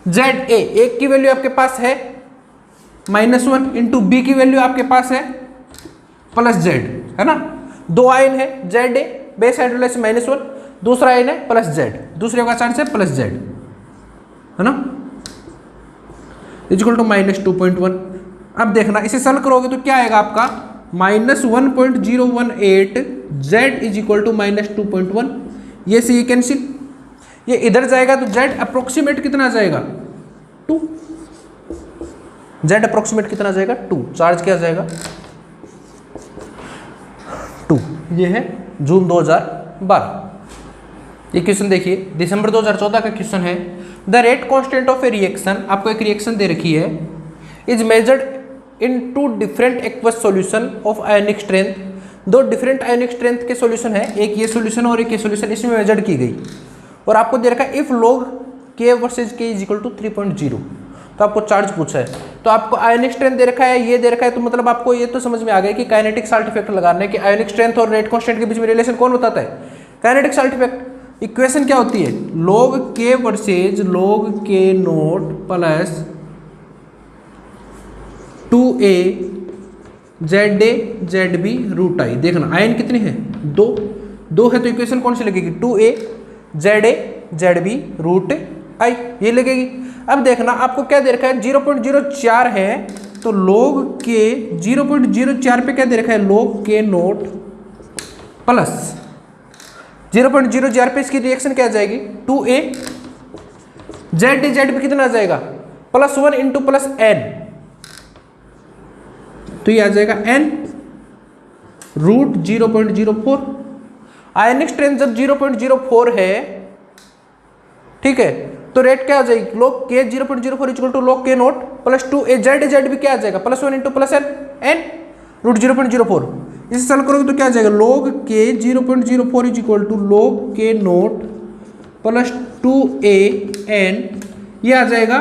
ZA एक की वैल्यू आपके पास है -1 इंटू बी की वैल्यू आपके पास है +z, है ना। दो आयन है ZA, बेस हाइड्रोलाइज -1, दूसरा आयन है +z, दूसरे का चार्ज है +z, है ना, इक्वल टू -2.1। अब देखना इसे सॉल्व करोगे तो क्या आएगा आपका -1.018 z इज इक्वल टू -2.1। ये से ये कैंसिल, ये इधर जाएगा तो z अप्रोक्सीमेट कितना आ जाएगा 2। z अप्रोक्सीमेट कितना आ जाएगा 2। चार्ज क्या आ जाएगा 2। ये है जून 2012। ये क्वेश्चन देखिए, दिसंबर 2014 का क्वेश्चन है। The rate constant of A reaction, आपको एक रिएक्शन दे रखी है, is measured in 2 different aqueous solution of ionic strength. दो डिफरेंट आयनिक स्ट्रेंथ के सॉल्यूशन है, एक ये सॉल्यूशन और एक ये सॉल्यूशन, इसमें मेजर्ड की गई। और आपको दे रखा है if log k versus k is equal to 3.0। तो आपको चार्ज पूछा है, तो आपको आयनिक स्ट्रेंथ दे रखा है, ये दे रखा है, तो मतलब आपको ये तो समझ में आ गया कि काइनेटिक साल्ट इफेक्ट लगाना है कि आयनिक स्ट्रेंथ और रेट कांस्टेंट के बीच में रिलेशन कौन बताता है, काइनेटिक साल्ट इफेक्ट। इक्वेशन क्या होती है log k versus log k naught plus 2a ZB root I. देखना आयन कितने हैं 2 है, तो इक्वेशन कौन सी लगेगी 2a ZB रूट आई, ये लगेगी। अब देखना आपको क्या दे रखा है 0.04 है, तो log k 0.04 पे क्या दे रखा है log k नोट प्लस 0.04 पे इसकी रिएक्शन क्या आ जाएगी 2a ZB कितना आ जाएगा +1 इंटू प्लस n, तो ये आ जाएगा n रूट 0.04। आयनिक स्ट्रेंथ जब 0.04 है, ठीक है, तो रेट क्या आ जाएगी log k 0.04 equal to log k naught plus 2a ZB क्या आ जाएगा +1 इंटू प्लस n रूट 0.04। इसे सॉल्व करोगे तो क्या आ जाएगा log k 0.04 is equal to log k naught plus 2an, ये आ जाएगा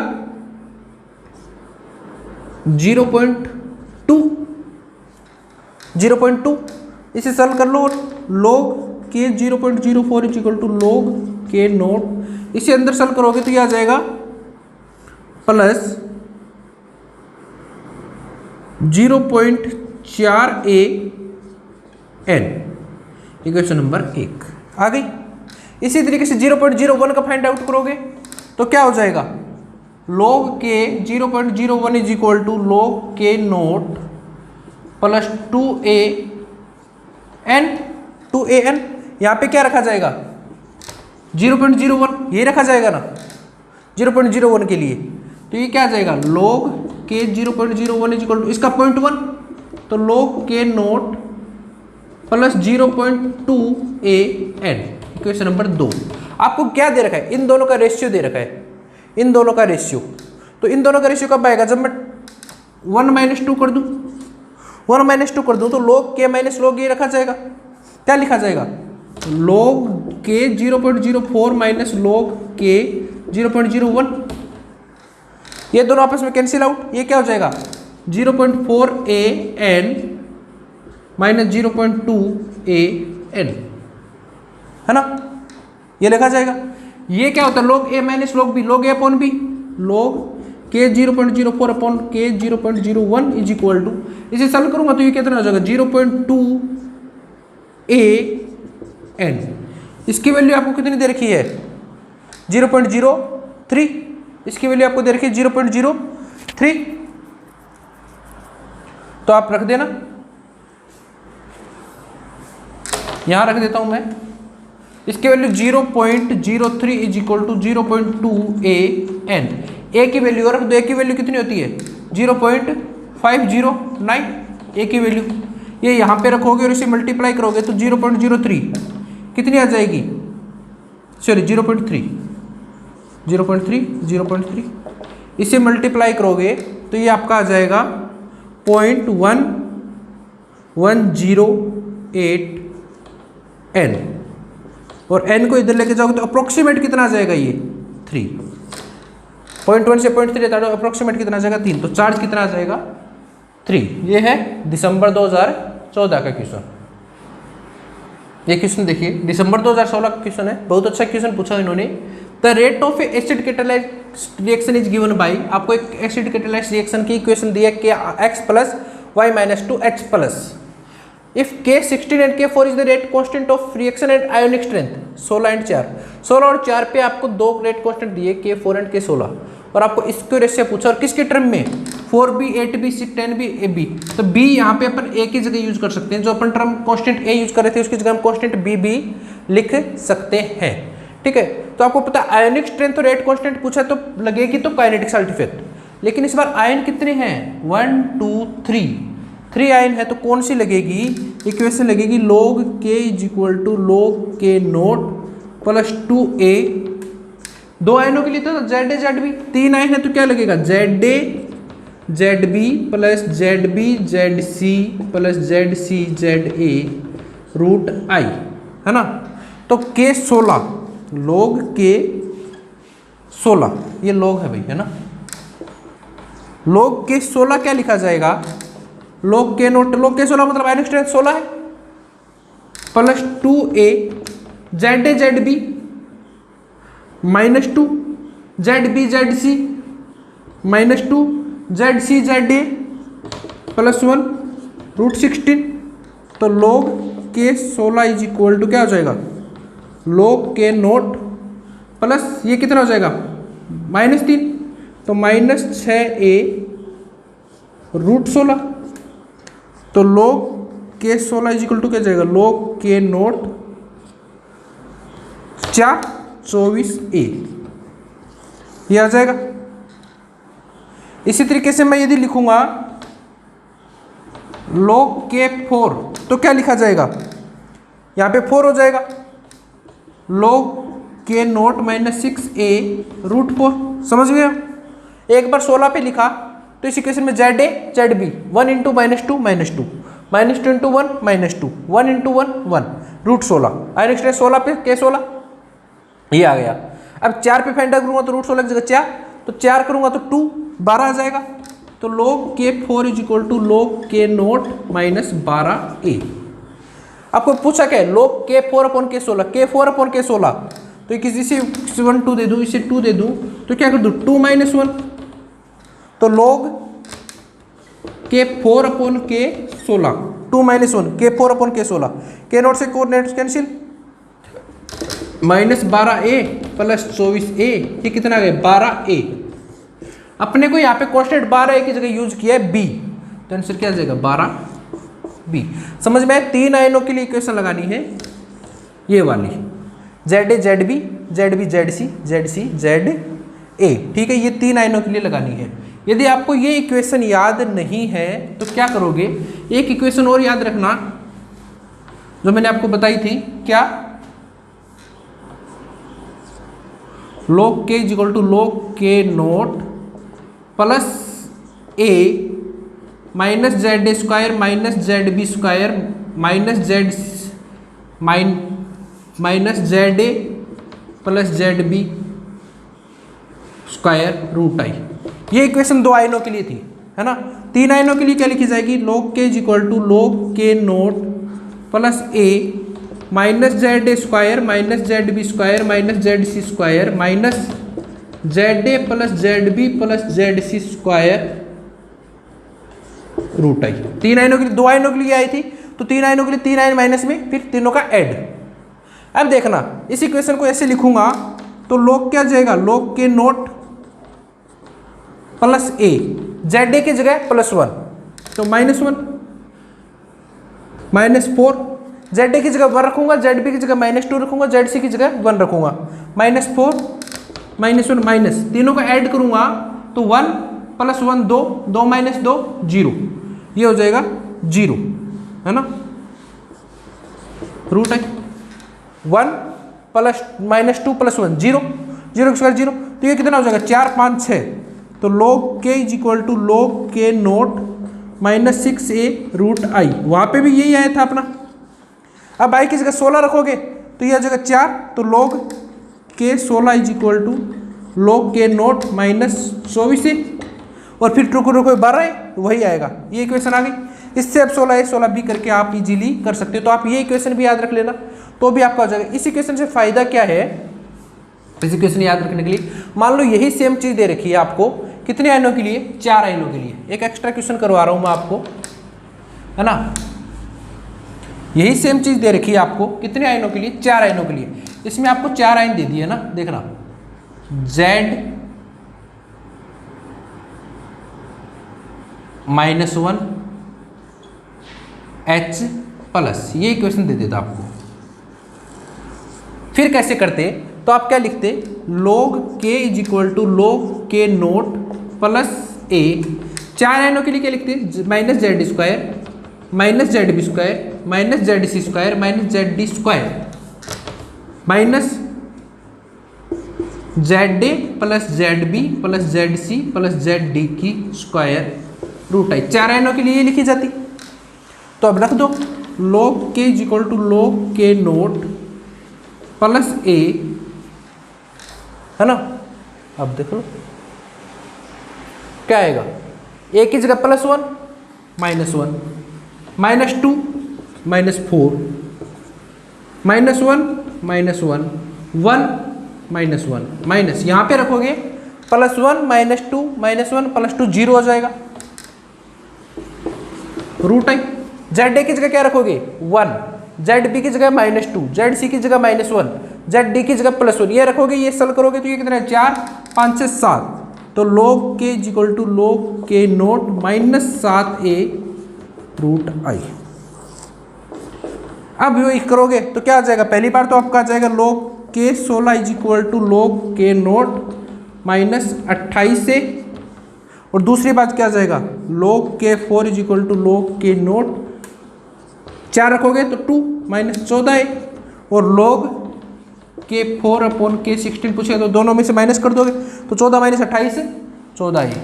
0.2। इसे सॉल्व कर लो, log k 0.04 is equal to log k naught, इसे अंदर सॉल्व करोगे तो ये आ जाएगा प्लस 0.4an, इक्वेशन नंबर 1 आ गई। इसी तरीके से 0.01 का फाइंड आउट करोगे तो क्या हो जाएगा log k 0.01 is equal to log k naught plus 2an, यहाँ पे क्या रखा जाएगा 0.01, ये रखा जाएगा ना 0.01 के लिए, तो ये क्या आ जाएगा log k 0.01 is equal to इसका 0.1, तो log k naught plus 0.2an, equation number 2। आपको क्या दे रखा है इन दोनों का रेशियो दे रखा है, इन दोनों का रेशियो, तो इन दोनों का रेशियो कब आएगा जब मैं 1 - 2 कर दूं, 1 - 2 कर दूं तो log k माइनस log ये रखा जाएगा, क्या लिखा जाएगा log k 0.04 minus log k 0.01, ये दोनों आपस में कैंसिल आउट, ये क्या हो जाएगा 0.4an माइनस 0.2an, है ना, ये लिखा जाएगा। ये क्या होता है log a minus log b, log a upon b, log k 0.04 upon k 0.01 is equal to, इसे सॉल्व करूंगा तो ये कितना हो जाएगा 0.2an। इसकी वैल्यू आपको कितनी दे रखी है 0.03, इसकी वैल्यू आपको दे रखी है 0.03, तो आप रख देना, यहां रख देता हूं मैं, इसकी value 0.03 is equal to 0.2an। A की वैल्यू रख दो, ए की वैल्यू कितनी होती है 0.509, ए की वैल्यू ये यहाँ पे रखोगे और इसे मल्टीप्लाई करोगे तो 0.03, कितनी आ जाएगी, सॉरी 0.3, 0.3 इसे मल्टीप्लाई करोगे तो ये आपका आ जाएगा 0.1108 n, और n को इधर लेके जाओगे तो अप्रोक्सीमेट कितना आ जाएगा, ये 3, 0.1 से 0.3 लेता है अप्रोक्सीमेट कितना आ जाएगा 3, तो चार्ज कितना आ जाएगा 3। ये है दिसंबर 2014 का क्वेश्चन। ये क्वेश्चन देखिए दिसंबर 2016 का क्वेश्चन है, बहुत अच्छा क्वेश्चन पूछा इन्होंने। The rate of acid catalyse reaction is given by, आपको एक एसिड कैटालाइज रिएक्शन की इक्वेशन दी है कि x plus y minus 2h plus if K16 and K4 is the rate constant of reaction and ionic strength 16 and 4, 16 और 4 पे आपको दो rate constant दिए K4 एंड K16, और आपको इसके रेट से पूछा, और किसके टर्म में 4b 8b 10b ab, तो b यहाँ पे अपन a की जगह यूज कर सकते हैं, जो अपन टर्म कांस्टेंट a यूज कर रहे थे उसकी जगह हम कांस्टेंट b भी लिख सकते हैं, ठीक है। तो आपको पता है आयोनिक स्ट्रेंथ और रेट कांस्टेंट पूछा तो लगेगी तो काइनेटिक साल्ट इफेक्ट, लेकिन इस बार आयन कितने हैं 1 2 3 आयन है, तो कौन सी लगेगी, इक्वेशन लगेगी log k is equal to log k naught plus 2a, दो आयनों के लिए तो ZA ZB, 3 आयन है तो क्या लगेगा ZA ZB plus ZB ZC plus ZC ZA root I, है ना। तो K16 log K16 ये log है भाई, है ना। log K16 क्या लिखा जाएगा, log K note, log K16 मतलब आयनिक स्ट्रेंथ 16 है, plus 2a ZA ZB minus 2 ZB ZC minus 2 ZC ZA plus 1 root 16, तो log K16 is equal to क्या हो जाएगा log K नोट प्लस ये कितना हो जाएगा -3, तो -6a रूट 16, तो log K16 is equal to क्या जाएगा log K नोट 424a, ये आ जाएगा। इसी तरीके से मैं यदि लिखूंगा log K4 तो क्या लिखा जाएगा, यहाँ पे 4 हो जाएगा log K note -6a root 4, समझ गए। एक बार 16 पे लिखा तो इस इक्वेशन में ZA ZB 1 into -2 -2 -2 into 1 -2 1 into 1 1 root 16, ionic strength 16 पे K16 ये आ गया। अब 4 पे फाइंड आउट करूंगा तो रूट 16 की जगह 4, तो 4 करूंगा तो 2 12 आ जाएगा, तो log K4 is equal to log K naught -12a। आपको पूछा क्या है log K4 upon K16, K4 upon K16, तो किसी से 1 2 दे दूँ, इसे 2 दे दूँ तो क्या कर दूँ 2 - 1, तो log K4 upon K16 2 - 1 K4 upon K16, K naught से कोड नेट कैंसिल, -12a प्लस 24a, ये कितना आ गया 12a। अपने को यहाँ पे कांस्टेंट 12a की जगह यूज किया है b, तो आंसर क्या आ जाएगा 12b। समझ में आया। 3 आयनों के लिए इक्वेशन लगानी है ये वाली ZA ZB ZB ZC ZC ZA, ठीक है, ये 3 आयनों के लिए लगानी है। यदि आपको ये इक्वेशन याद नहीं है तो क्या करोगे, एक इक्वेशन और याद रखना जो मैंने आपको बताई थी, क्या log K is equal to log K naught plus a minus ZA square minus ZB square minus ZA plus ZB square root I। ये इक्वेशन 2 आयनों के लिए थी, है ना। 3 आयनों के लिए क्या लिखी जाएगी log K is equal to log K naught plus a minus ZA square minus ZB square minus ZC square minus ZA plus ZB plus ZC square root I। 3 आयनों के लिए 2 आयनों के लिए आई थी, तो 3 आयनों के लिए 3 आयन माइनस में, फिर तीनों का ऐड। अब देखना इस इक्वेशन को ऐसे लिखूंगा तो log क्या जाएगा log K naught plus a ZA की जगह +1 तो -1 -4, ZA की जगह 1 रखूंगा, ZB की जगह -2 रखूंगा, ZC की जगह 1 रखूंगा, -4 -1 माइनस, तीनों को ऐड करूंगा तो 1 + 1 2 2 - 2 0, ये हो जाएगा 0, है ना, रूट I 1 प्लस -2 + 1 0, 0 स्क्वायर 0, तो ये कितना हो जाएगा 4 5 6, तो log k is equal to log k naught -6a√i, वहाँ पे भी यही आया था अपना। अब i की जगह 16 रखोगे तो ये आ जाएगा 4, तो log k 16 is equal to log k naught -24a, और फिर टू को 12 है, वही आएगा, ये इक्वेशन आ गई। इससे अब 16a 16b करके आप इजीली कर सकते हो, तो आप ये इक्वेशन भी याद रख लेना, तो भी आपका हो जाएगा। इस इक्वेशन से फायदा क्या है, इस इक्वेशन याद रखने के लिए, मान लो यही सेम चीज दे रखी है आपको, कितने आयनों के लिए, 4 आयनों के लिए। एक एक्स्ट्रा क्वेश्चन करवा रहा हूं मैं आपको, है ना, यही सेम चीज दे रखी है आपको, कितने आयनों के लिए, 4 आयनों के लिए। इसमें आपको 4 आयन दे दिए ना, देखना Z -1 H+, ये इक्वेशन दे देता आपको। फिर कैसे करते, तो आप क्या लिखते, log k is equal to log k naught plus a, 4 आयनों के लिए क्या लिखते, -z² -zb² -zc² -zd plus zb plus zc plus zd की स्क्वायर √i, 4 आयनों के लिए ये लिखी जाती। तो अब रख दो log k is equal to log k naught plus a, है ना। अब देखो क्या आएगा, a की जगह +1 -1 -2 -4 -1 -1 1 माइनस, यहाँ पे रखोगे +1 -2 -1 +2 0 हो जाएगा √i। ZA की जगह क्या रखोगे 1, ZB की जगह -2, ZC की जगह -1, ZD की जगह +1, ये रखोगे, ये सल करोगे तो ये कितना है 4 5 6 7, तो log k is equal to log k naught -7a √i। अब ये करोगे तो क्या आ जाएगा, पहली बार तो आपका आ जाएगा log k 16 is equal to log k naught -28a, और दूसरी बात क्या आ जाएगा log k 4 is equal to log k naught 4 रखोगे तो 2 -14a, और log k 4/k16 पूछे तो दोनों में से माइनस कर दोगे तो 14 - 28 से 14a,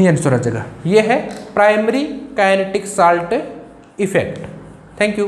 ये आंसर आ जाएगा। ये है primary kinetic salt effect. Thank you.